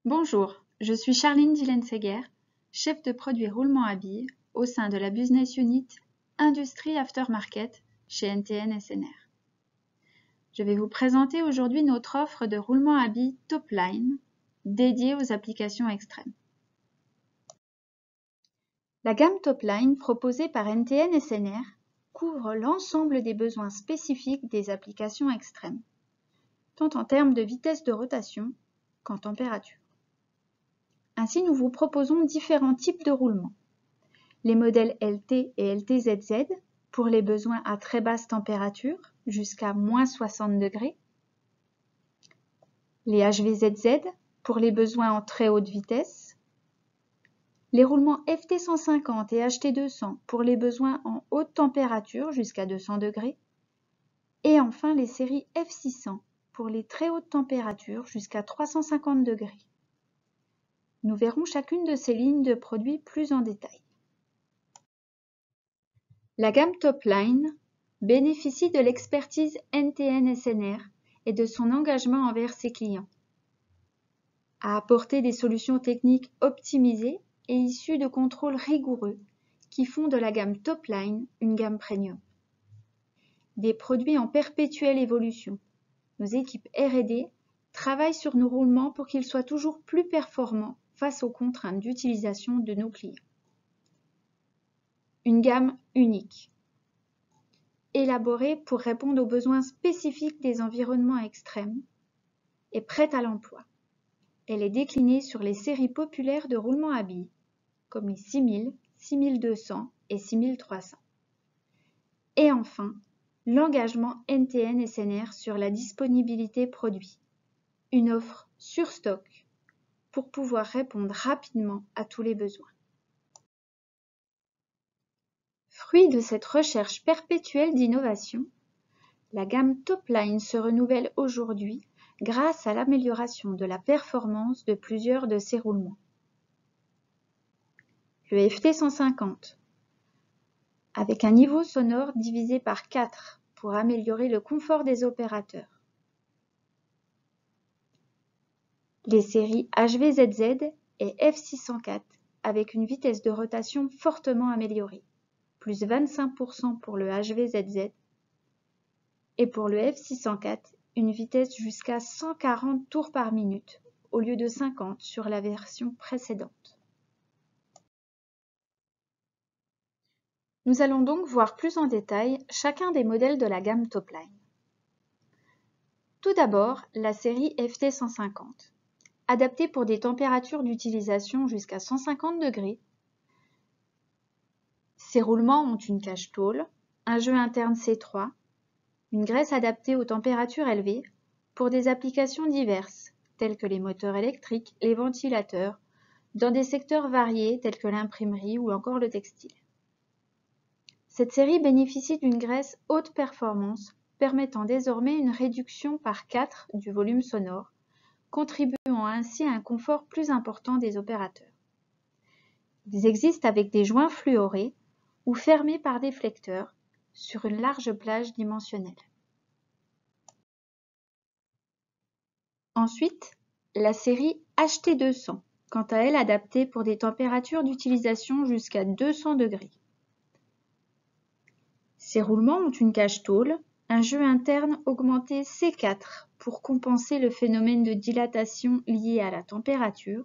Bonjour, je suis Charline Dillenseger, chef de produit roulement à billes au sein de la Business Unit Industrie Aftermarket chez NTN SNR. Je vais vous présenter aujourd'hui notre offre de roulement à billes Topline dédiée aux applications extrêmes. La gamme Topline proposée par NTN SNR couvre l'ensemble des besoins spécifiques des applications extrêmes, tant en termes de vitesse de rotation qu'en température. Ainsi, nous vous proposons différents types de roulements. Les modèles LT et LTZZ pour les besoins à très basse température, jusqu'à -60 degrés. Les HVZZ pour les besoins en très haute vitesse. Les roulements FT150 et HT200 pour les besoins en haute température, jusqu'à 200 degrés. Et enfin, les séries F600 pour les très hautes températures, jusqu'à 350 degrés. Nous verrons chacune de ces lignes de produits plus en détail. La gamme Topline bénéficie de l'expertise NTN SNR et de son engagement envers ses clients, à apporter des solutions techniques optimisées et issues de contrôles rigoureux qui font de la gamme Topline une gamme premium. Des produits en perpétuelle évolution. Nos équipes R&D travaillent sur nos roulements pour qu'ils soient toujours plus performants face aux contraintes d'utilisation de nos clients. Une gamme unique, élaborée pour répondre aux besoins spécifiques des environnements extrêmes et prête à l'emploi. Elle est déclinée sur les séries populaires de roulements à billes, comme les 6000, 6200 et 6300. Et enfin, l'engagement NTN SNR sur la disponibilité produit, une offre sur stock pour pouvoir répondre rapidement à tous les besoins. Fruit de cette recherche perpétuelle d'innovation, la gamme Topline se renouvelle aujourd'hui grâce à l'amélioration de la performance de plusieurs de ses roulements. Le FT150, avec un niveau sonore divisé par 4 pour améliorer le confort des opérateurs. Les séries HVZZ et F604 avec une vitesse de rotation fortement améliorée, plus 25% pour le HVZZ, et pour le F604, une vitesse jusqu'à 140 tours par minute au lieu de 50 sur la version précédente. Nous allons donc voir plus en détail chacun des modèles de la gamme Topline. Tout d'abord, la série FT150, adaptée pour des températures d'utilisation jusqu'à 150 degrés. Ces roulements ont une cage tôle, un jeu interne C3, une graisse adaptée aux températures élevées pour des applications diverses, telles que les moteurs électriques, les ventilateurs, dans des secteurs variés tels que l'imprimerie ou encore le textile. Cette série bénéficie d'une graisse haute performance, permettant désormais une réduction par 4 du volume sonore, contribuant ainsi à un confort plus important des opérateurs. Ils existent avec des joints fluorés ou fermés par déflecteurs sur une large plage dimensionnelle. Ensuite, la série HT200, quant à elle adaptée pour des températures d'utilisation jusqu'à 200 degrés. Ces roulements ont une cage tôle, un jeu interne augmenté C4 pour compenser le phénomène de dilatation lié à la température,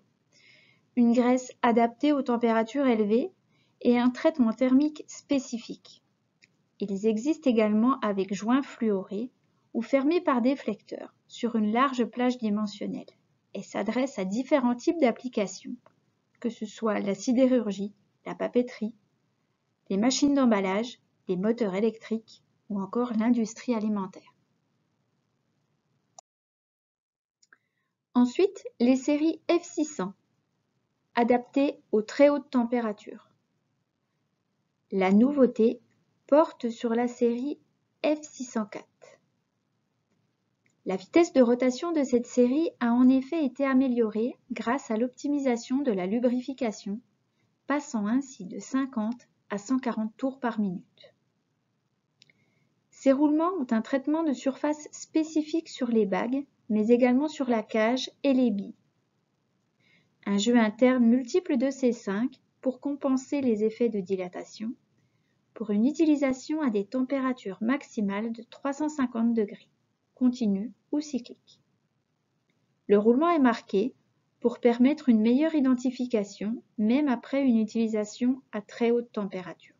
une graisse adaptée aux températures élevées et un traitement thermique spécifique. Ils existent également avec joints fluorés ou fermés par déflecteurs sur une large plage dimensionnelle et s'adressent à différents types d'applications, que ce soit la sidérurgie, la papeterie, les machines d'emballage, les moteurs électriques ou encore l'industrie alimentaire. Ensuite, les séries F600, adaptées aux très hautes températures. La nouveauté porte sur la série F604. La vitesse de rotation de cette série a en effet été améliorée grâce à l'optimisation de la lubrification, passant ainsi de 50 à 140 tours par minute. Ces roulements ont un traitement de surface spécifique sur les bagues, mais également sur la cage et les billes. un jeu interne multiple de C5 pour compenser les effets de dilatation, pour une utilisation à des températures maximales de 350 degrés, continue ou cyclique. Le roulement est marqué pour permettre une meilleure identification, même après une utilisation à très haute température.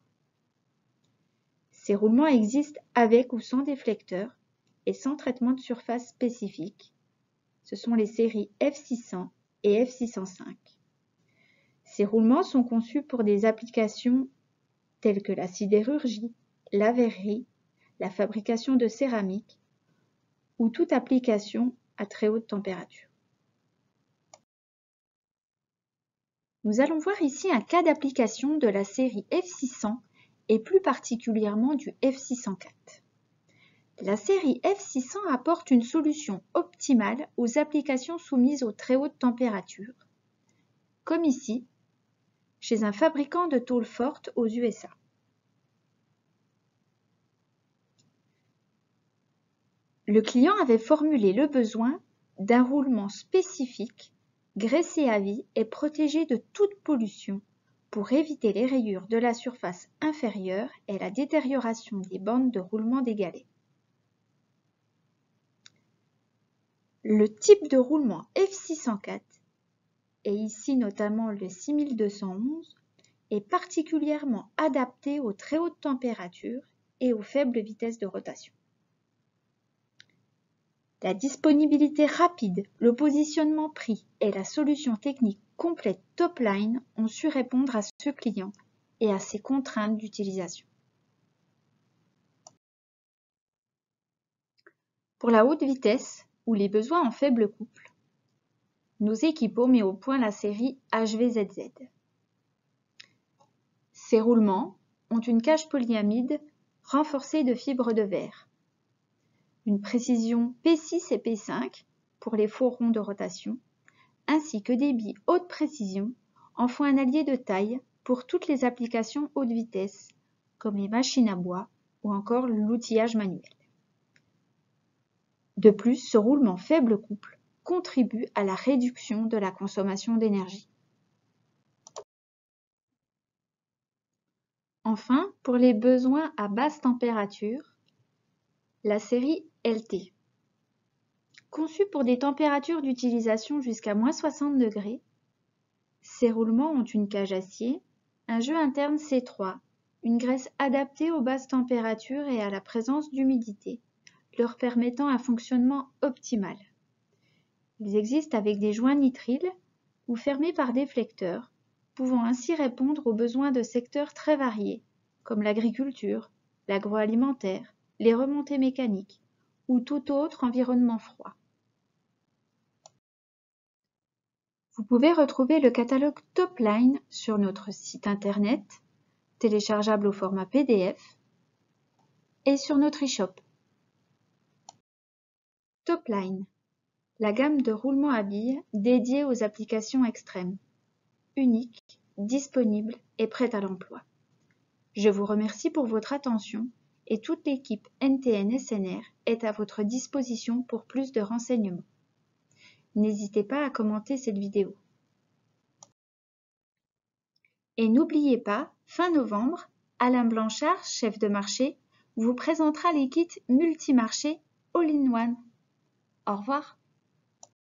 Ces roulements existent avec ou sans déflecteur et sans traitement de surface spécifique. Ce sont les séries F600 et F605. Ces roulements sont conçus pour des applications telles que la sidérurgie, la verrerie, la fabrication de céramique ou toute application à très haute température. Nous allons voir ici un cas d'application de la série F600 et plus particulièrement du F604. La série F600 apporte une solution optimale aux applications soumises aux très hautes températures, comme ici, chez un fabricant de tôles fortes aux USA. Le client avait formulé le besoin d'un roulement spécifique, graissé à vie et protégé de toute pollution pour éviter les rayures de la surface inférieure et la détérioration des bandes de roulement des galets. Le type de roulement F604, et ici notamment le 6211, est particulièrement adapté aux très hautes températures et aux faibles vitesses de rotation. La disponibilité rapide, le positionnement prix et la solution technique complète Topline ont su répondre à ce client et à ses contraintes d'utilisation. Pour la haute vitesse ou les besoins en faible couple, nous équipons mis au point la série HVZZ. Ces roulements ont une cage polyamide renforcée de fibres de verre, une précision P6 et P5 pour les forons de rotation, ainsi que des billes haute précision en font un allié de taille pour toutes les applications haute vitesse, comme les machines à bois ou encore l'outillage manuel. De plus, ce roulement faible couple contribue à la réduction de la consommation d'énergie. Enfin, pour les besoins à basse température, la série LT. Conçue pour des températures d'utilisation jusqu'à -60 degrés, ces roulements ont une cage acier, un jeu interne C3, une graisse adaptée aux basses températures et à la présence d'humidité, leur permettant un fonctionnement optimal. Ils existent avec des joints nitriles ou fermés par déflecteurs, pouvant ainsi répondre aux besoins de secteurs très variés, comme l'agriculture, l'agroalimentaire, les remontées mécaniques ou tout autre environnement froid. Vous pouvez retrouver le catalogue Topline sur notre site internet, téléchargeable au format PDF, et sur notre e-shop. Topline, la gamme de roulements à billes dédiée aux applications extrêmes, unique, disponible et prête à l'emploi. Je vous remercie pour votre attention et toute l'équipe NTN SNR est à votre disposition pour plus de renseignements. N'hésitez pas à commenter cette vidéo. Et n'oubliez pas, fin novembre, Alain Blanchard, chef de marché, vous présentera les kits multimarché All-in-One. Au revoir.